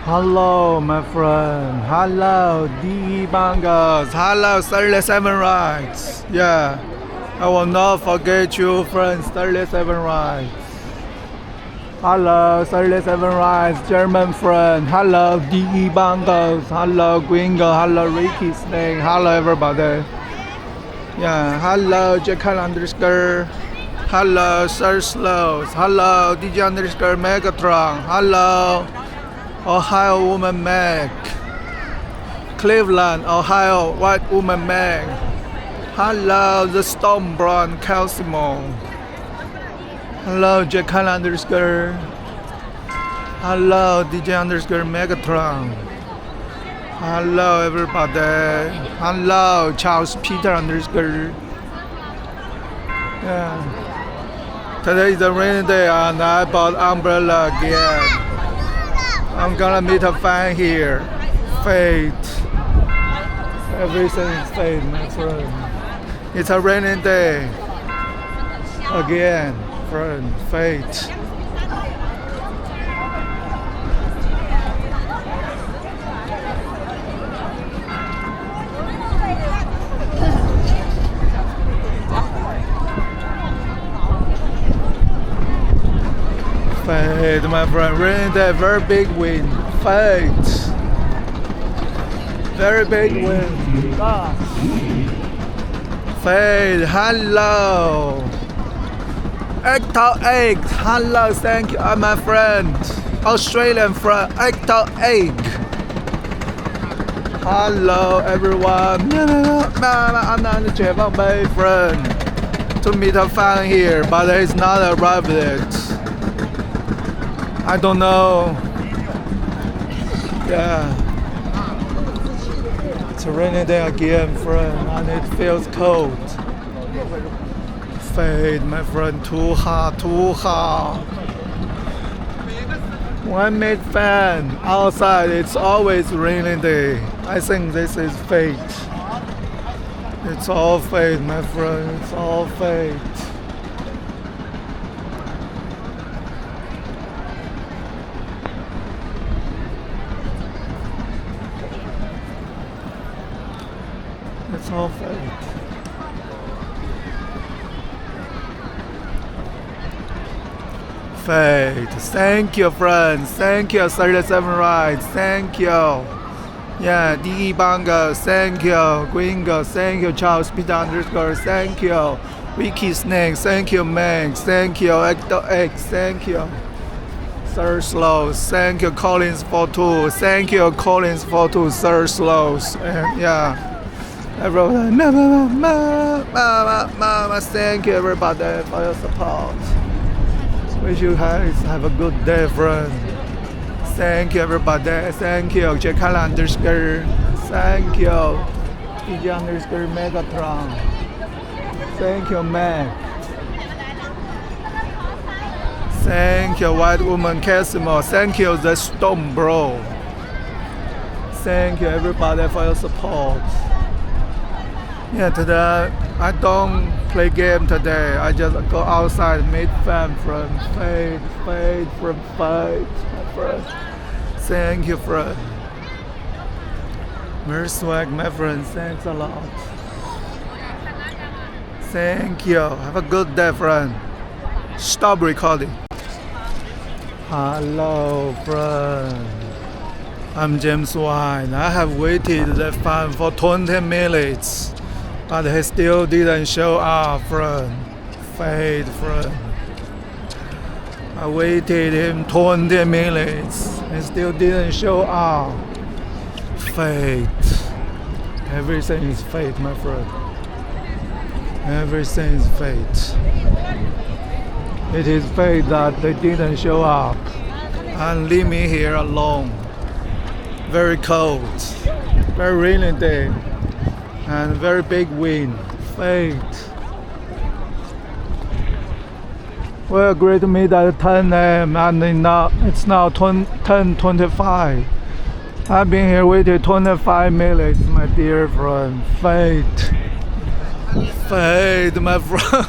Hello, my friend. Hello, DE Bangers. Hello, 37 rights. Yeah, I will not forget you, friends. 37 rights. Hello, 37 rights, German friend. Hello, DE Bangers. Hello, Gringo. Hello, Ricky Snake. Hello, everybody. Yeah, hello, Jackal underscore. Hello, Sir Slows. Hello, DJ underscore Megatron. Hello. Ohio Woman Meg, Cleveland, Ohio White Woman Meg. Hello, the Stormborn Calcimo. Hello, Jackal underscore. Hello, DJ underscore Megatron. Hello, everybody. Hello, Charles Peter underscore. Yeah. Today is a rainy day and I bought umbrella again. I'm gonna meet a fan here. Fate. Everything is fate, my friend. It's a rainy day. Again, friend. Fate. Fate, my friend. Rainy day, very big wind. Fate. Very big wind. Fate, hello. Ecto Egg, hello, thank you, my friend. Australian friend, Ecto Egg. Hello, everyone. I'm not a jiefangbei friend. To meet a fan here, but he's not arrived yet. I don't know. Yeah. It's a rainy day again, friend, and it feels cold. Fade, my friend, too hot, too hot. One made fan outside, it's always rainy day. I think this is fate. It's all fate, my friend, it's all fate. It's all fate. Fate. Thank you, friends. Thank you, 37 rights. Thank you. Yeah, DE Banga. Thank you. Gringo. Thank you, Charles Peter underscore. Thank you. Ricky Snake. Thank you, Max. Thank you, Ecto X. Thank you. Sir Slows. Thank you, Collins 42. Thank you, Collins 42. Sir Slows. And yeah. Everyone, thank you everybody for your support. Wish you guys have a good day, friend. Thank you everybody. Thank you, Jackal underscore. Thank you, DJ underscore Megatron. Thank you, Mac. Thank you, White Woman Casimo. Thank you, the Storm Bro. Thank you everybody for your support. Yeah, today I don't play game today. I just go outside, meet fan from Fate, from Fate, my friend. Thank you, friend. Very swag, my friend. Thanks a lot. Thank you. Have a good day, friend. Stop recording. Hello, friend. I'm James White. I have waited the fan for 20 minutes. But he still didn't show up, friend. Fate, friend. I waited him 20 minutes. He still didn't show up. Fate. Everything is fate, my friend. Everything is fate. It is fate that they didn't show up and leave me here alone. Very cold. Very rainy day. And very big wind. Fate. We agreed to meet at 10 a.m. and it's now 10:25. I've been here waiting 25 minutes, my dear friend. Fate. Fate, my friend.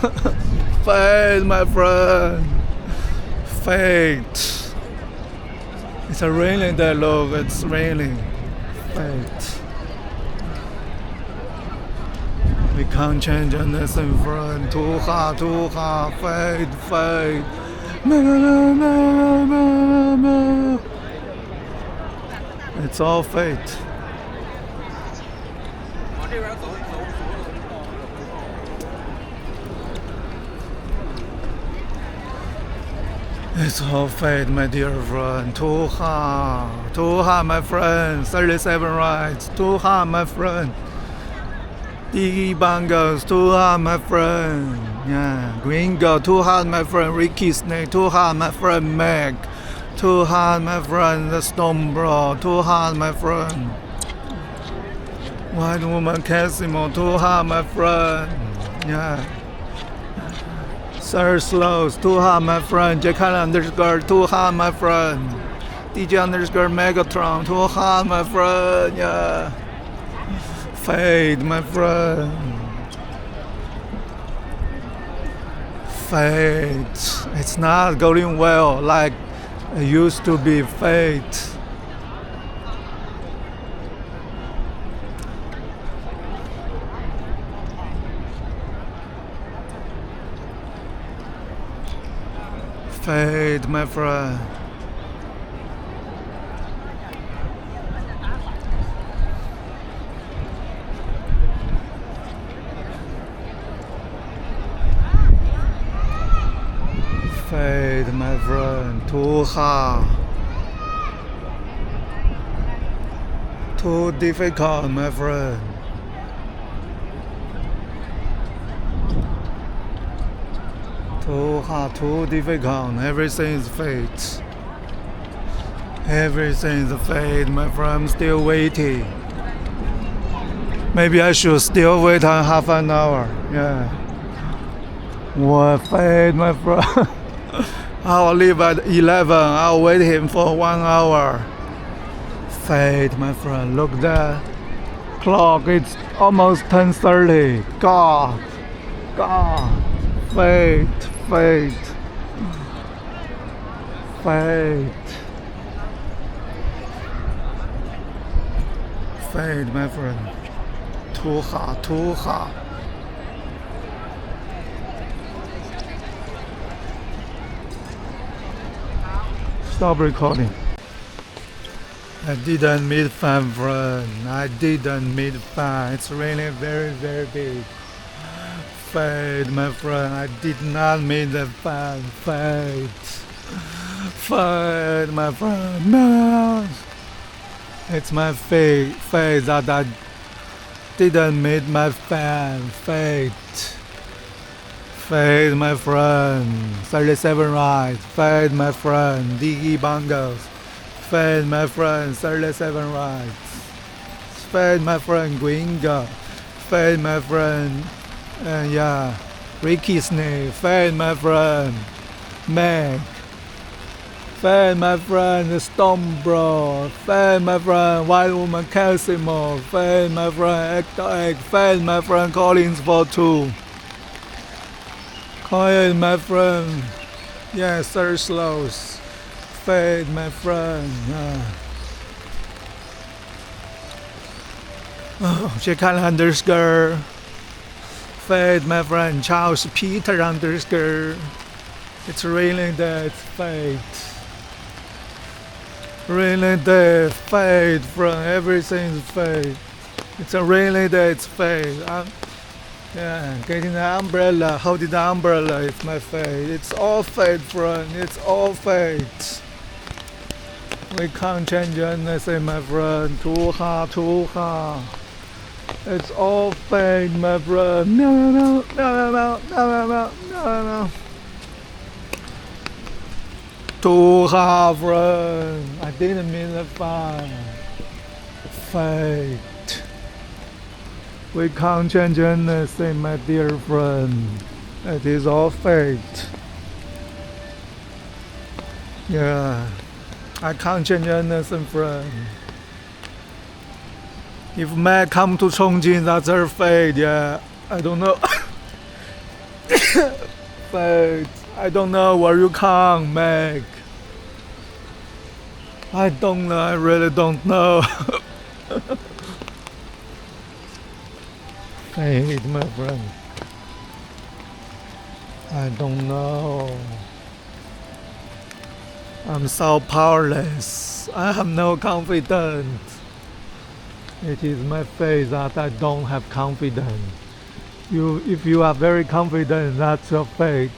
Fate, my friend. Fate. It's a raining day, look, it's raining. Fate. We can't change anything, friend. Too hard, fate, fate. It's all fate. It's all fate, my dear friend. Too hard, my friend. 37 rides. Too hard, my friend. 第一班 goes too hard, my friend. Yeah, Gringo, too hard, my friend. Ricky Snake, too hard, my friend. Meg, too hard, my friend. The Stone Bro, too hard, my friend. White Woman Casimo, too hard, my friend. Yeah. Sir Slows, too hard, my friend. Jackan underscore, too hard, my friend. DJ underscore Megatron, too hard, my friend. Yeah. Fate, my friend. Fate. It's not going well like it used to be. Fate. Fate, my friend. Fate, my friend. Too hard. Too difficult, my friend. Too hard, too difficult. Everything is fate. Everything is fate, my friend. I'm still waiting. Maybe I should still wait on half an hour. Yeah. What fate, my friend? I'll leave at 11. I'll wait him for 1 hour. Fate, my friend. Look that clock. It's almost 10:30. God. Fate. Fate, my friend. Too hard. Stop recording. I didn't meet fan, friend. I didn't meet fan. It's really very, very big. Fate, my friend. I did not meet the fan. Fate, my friend. No. It's my fate that I didn't meet my fan. Fate, my friend. 37 rides. Fate, my friend. DE bongos. Fate, my friend. 37 rides. Fate, my friend. Gringo. Fate, my friend. Yeah, Ricky Snake, Fate, my friend. Meg, Fate, my friend. The Stone Bro, Fate, my friend. White Woman Casimo, Fate, my friend. Egg, Fate, my friend. Collins for 2. Quiet, my friend. Yeah, Sir Slows, Fate, my friend. Jackan underscore. Fate, my friend. Charles Peter underscore. It's raining day, it's fate. Raining day, fate, friend. Everything's fate. It's a rainy day, it's fate. Yeah, getting the umbrella, holding the umbrella, it's my fate. It's all fate, friend. It's all fate. We can't change anything, my friend. Too hard. It's all fate, my friend. No. Too hard, friend. I didn't mean the fun. Fate. We can't change anything, my dear friend. It is all fate. Yeah, I can't change anything, friend. If Mac come to Chongqing, that's her fate. Yeah, I don't know. Fate. I don't know where you come, Mac. I don't know. I really don't know. Fate, my friend. I don't know. I'm so powerless. I have no confidence. It is my fate that I don't have confidence. If you are very confident, that's your fate.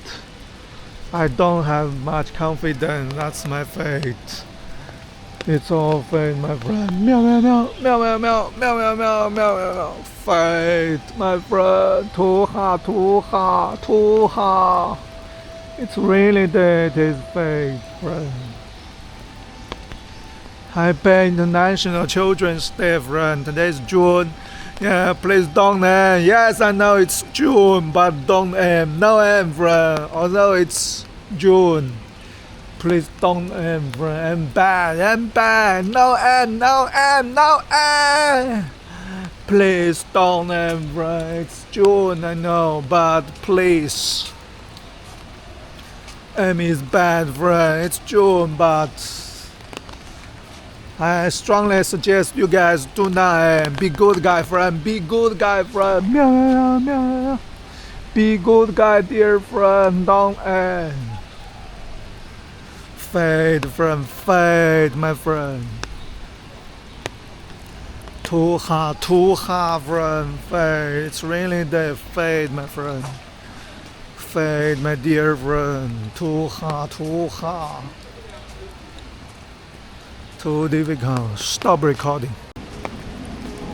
I don't have much confidence. That's my fate. It's all fate, my friend. Meow meow meow meow meow meow meow meow meow meow meow. Fate, my friend. Too hard, too hard, too hard. It's really that is fate, friend. Happy International Children's Day, friend. Today's June. Yeah, please don't end. Yes, I know it's June, but don't end. No end, friend. Although it's June. Please don't end, friend. End bad, end bad. No end, no end, no end. Please don't end, friend. It's June, I know, but please. M is bad, friend. It's June, but I strongly suggest you guys do not be good guy, friend. Be good guy, friend. Meow, meow, meow. Be good guy, dear friend. Don't end. Fade, friend. Fade, my friend. Too hard, friend. Fade. It's really the fade, my friend. Fade, my dear friend. Too hard. Too difficult. Stop recording.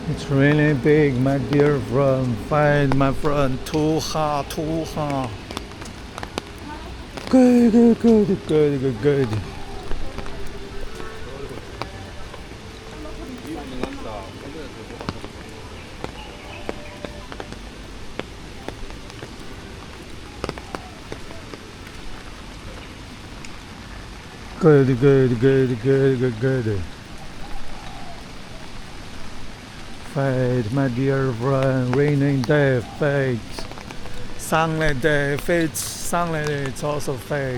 It's really big, my dear friend. Fade, my friend. Too hard. Good. Good. Fate, my dear friend, raining day, fate. Sunlit day, fate, sunlit day, it's also fate.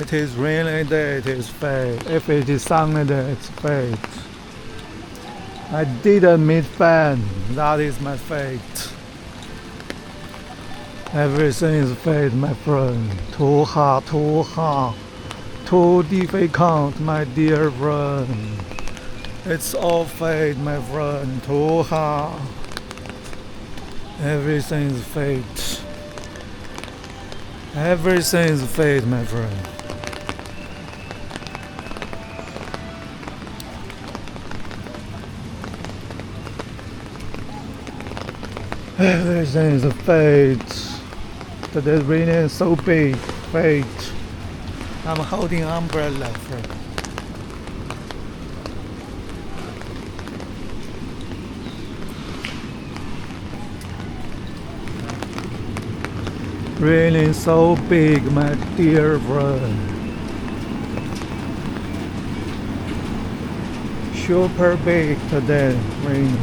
It is raining day, it is fate. If it is sunlit day, it's fate. I didn't meet fan, that is my fate. Everything is fate, my friend. Too hard. Too difficult, my dear friend. It's all fate, my friend. Too hard. Everything is fate. Everything is fate, my friend. Everything is fate. Today's rain is so big, fate. I'm holding an umbrella, friend. Rain is so big, my dear friend. Super big today, rain.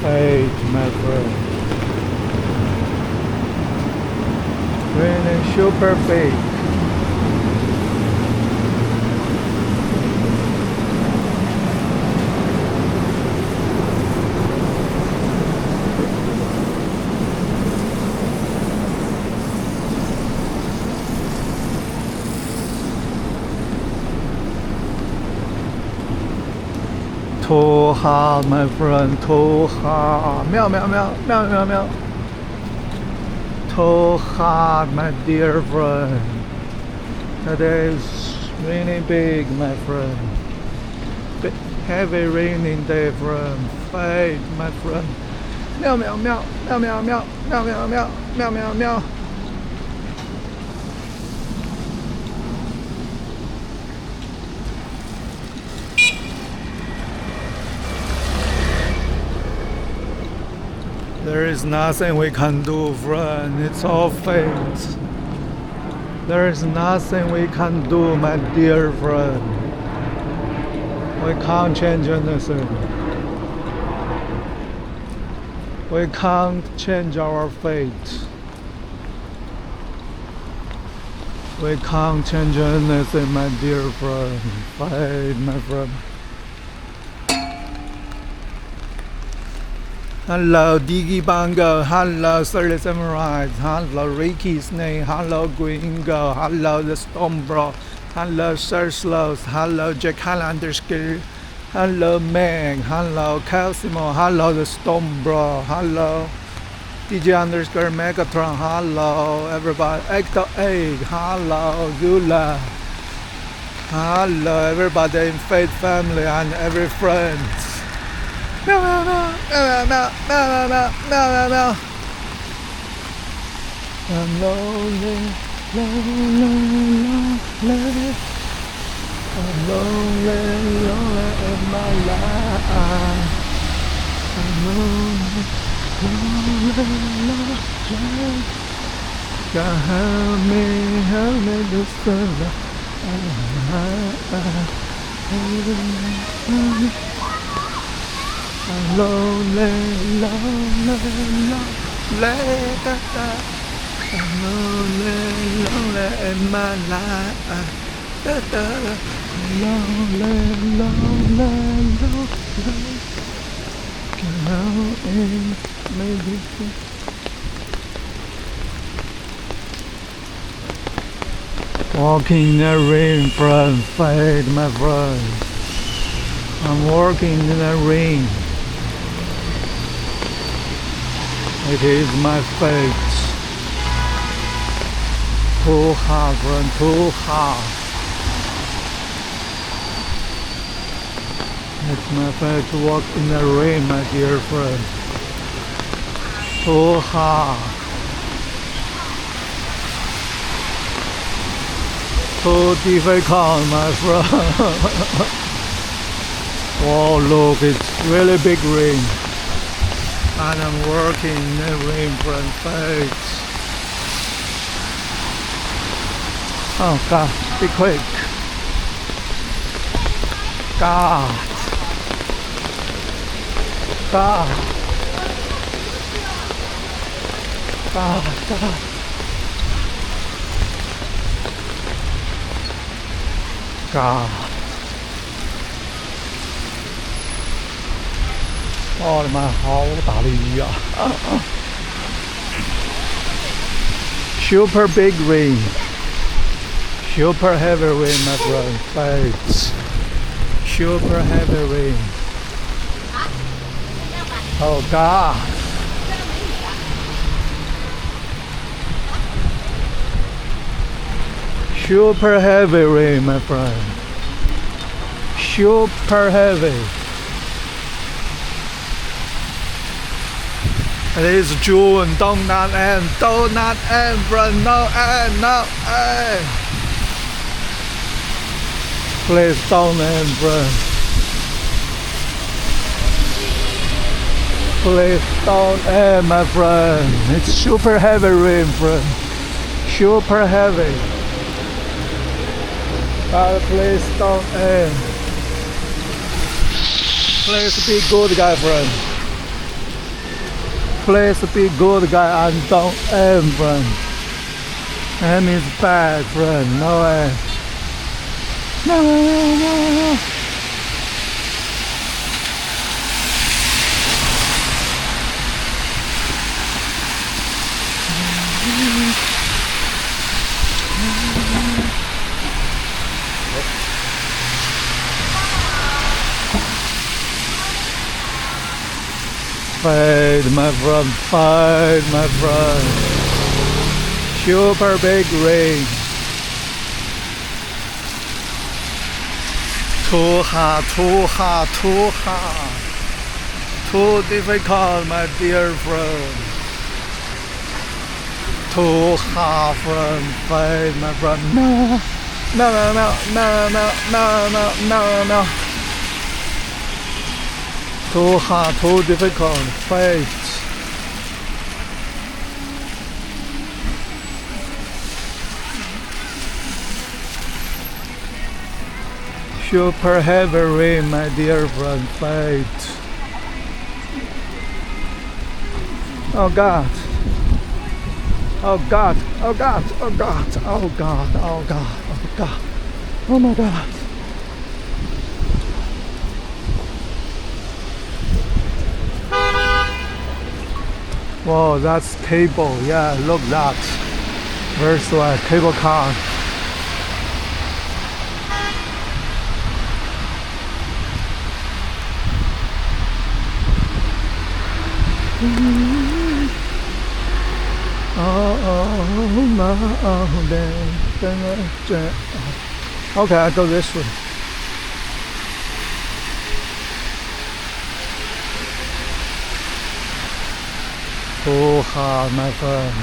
Fate, my friend. Really super big. Too hard, my friend, too hard. Meow. Too hard, my dear friend. Today is really big, my friend. Heavy raining day, friend. Fate, my friend. Meow. There is nothing we can do, friend. It's all fate. There is nothing we can do, my dear friend. We can't change anything. We can't change our fate. We can't change anything, my dear friend. Fate, my friend. Hello, Diggy Bongo. Hello, 37 Rides. Hello, Ricky Snake. Hello, Gringo. Hello, the Storm Bro. Hello, Sir Slows. Hello, Jack Underskill. Hello, Meg. Hello, Calcimo. Hello, the Storm Bro. Hello, DJ underscore Megatron. Hello, everybody. Ecto 8. Hello, Zula. Hello, everybody in Faith Family and every friend. No, no, no, no, no, no, no, no, no, no. I'm lonely, lonely, lonely. I'm lonely, lonely in my life. I'm lonely, lonely, lonely. God help me this time. I'm lonely, lonely, lonely. I'm lonely, lonely in my life. Lonely, lonely, lonely. Come in, maybe. Walking in the rain, friend, fade, my friend. I'm walking in the rain. It is my fate. Too hard, friend, too hard. It's my fate to walk in the rain, my dear friend. Too hard. Too difficult, my friend. Oh, look, it's really big rain. And I'm working in the rain, friend, fate. Oh, God, be quick. God. God. God, God. God. Oh, 你媽好大雨啊 Super big rain. Super heavy rain, my friend. Thanks. Super heavy rain. Oh, God. Super heavy rain, my friend. Super heavy. It is June. Do not end. Do not end, friend. No end. No end. Please don't end, friend. Please don't end, my friend. It's super heavy rain, friend. Super heavy. Please don't end. Please be good guy, friend. Please be good guy and don't end, friend. Aim is bad, friend. No end. No, no, no, no, no. Fade, my friend, fade, my friend. Super big rain. Too hard, too hard, too hard. Too difficult, my dear friend. Too hard, friend, fade, my friend. No, no, no, no, no, no, no, no, no, no. Too hard, too difficult, fate. Super heavy rain, my dear friend, fate. Oh God. Oh God. Oh God. Oh God. Oh God. Oh God. Oh God. Oh my God. Whoa, that's cable. Yeah, look that. Very swag. Cable car. Okay, I go this way. Oh, hard, my friend.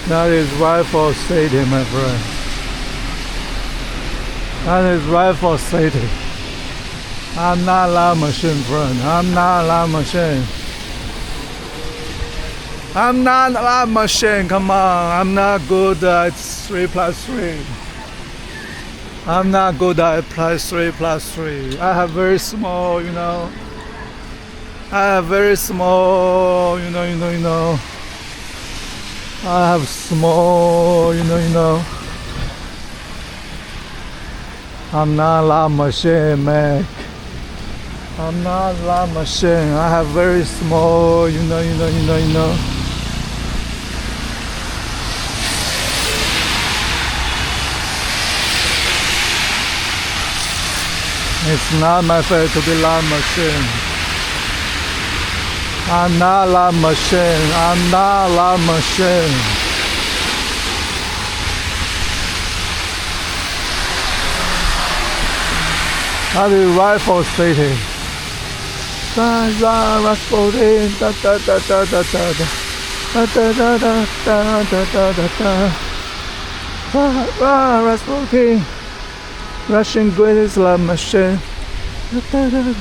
That is Rifle City, my friend. That is Rifle City. I'm not that machine, friend. I'm not that machine. I'm not that machine. Come on. I'm not good at 3+3. I'm not good at +3+3. I have very small, I have very small, I have small, I'm not that machine, man. I'm not that machine. I have very small, It's not my fault to be that machine. I'm not that machine. I'm not that machine. That is Rifle City. Rifle City. Da da da da da da da da da da da da da. Rifle City. Russian greatest love machine. Da da da da.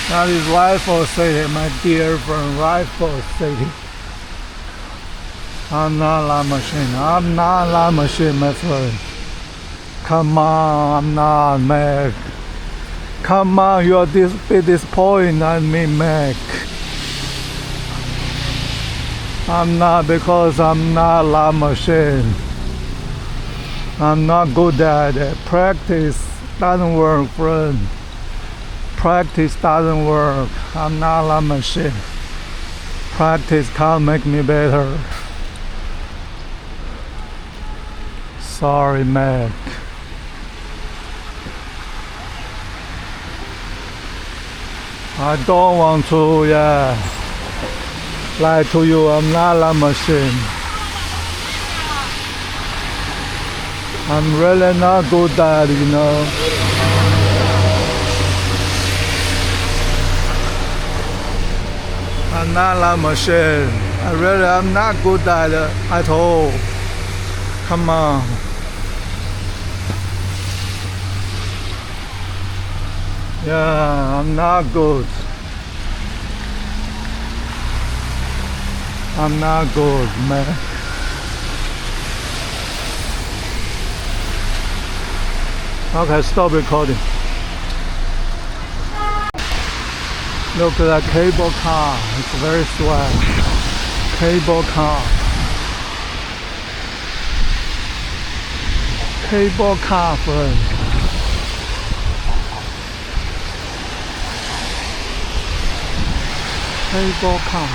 That is Rifle City, my dear friend. Rifle City. I'm not that machine. I'm not that machine, my friend. Come on, I'm not, Mac. Come on, you're disappointed on me, Mac. I'm not, because I'm not that machine. I'm not good at it. Practice doesn't work, friend. Practice doesn't work. I'm not that machine. Practice can't make me better. Sorry, Mac. I don't want to, lie to you. I'm not that machine. I'm really not good at it, I'm not that machine. I'm not good at it at all. Come on. Yeah, I'm not good. I'm not good, man. Okay, stop recording. Look at that cable car. It's very swag. Cable car. Cable car, friend. Cable car.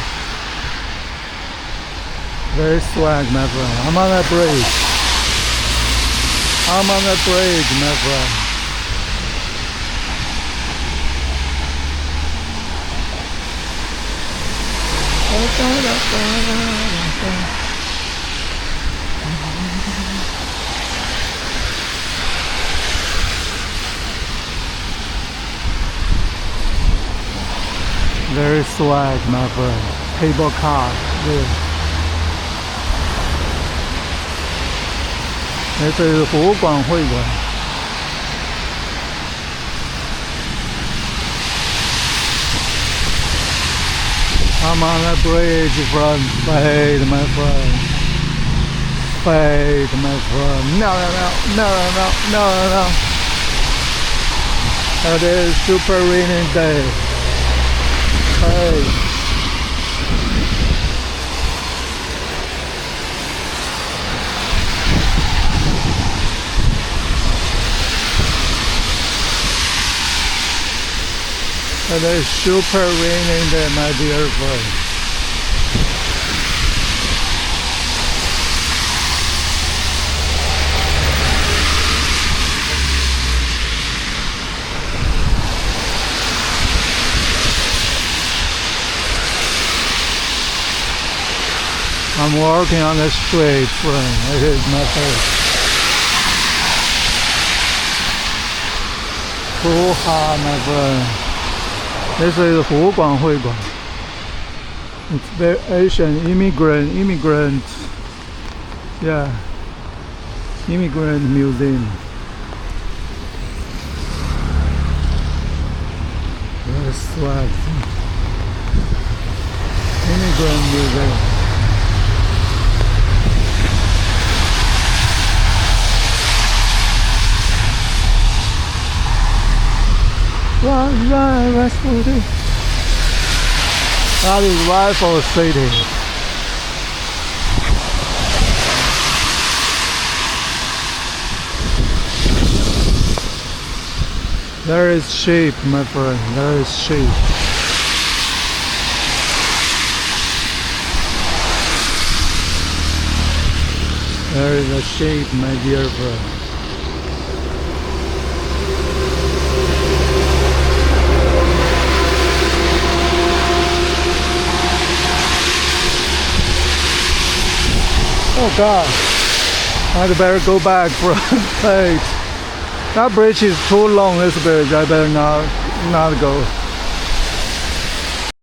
Very swag, my friend. I'm on that bridge. I'm on that bridge, my friend. Very swag, my friend. Cable car. Yeah. This is 湖广会馆。I'm on the bridge from Fade, my friend. Fade, my friend. No. It is super rainy day. Hey. It is super raining day, my dear friend. I'm walking on the street, friend. It is my face. Hoo-ha, my friend. This is 湖广会馆. It's very Asian immigrant. Yeah, immigrant museum. Very swag. Immigrant museum. Rifle City. That is Rifle City. There is sheep, my friend. There is sheep. There is a sheep, my dear friend. Oh God, I'd better go back for Fade. That bridge is too long, this bridge. I better not go.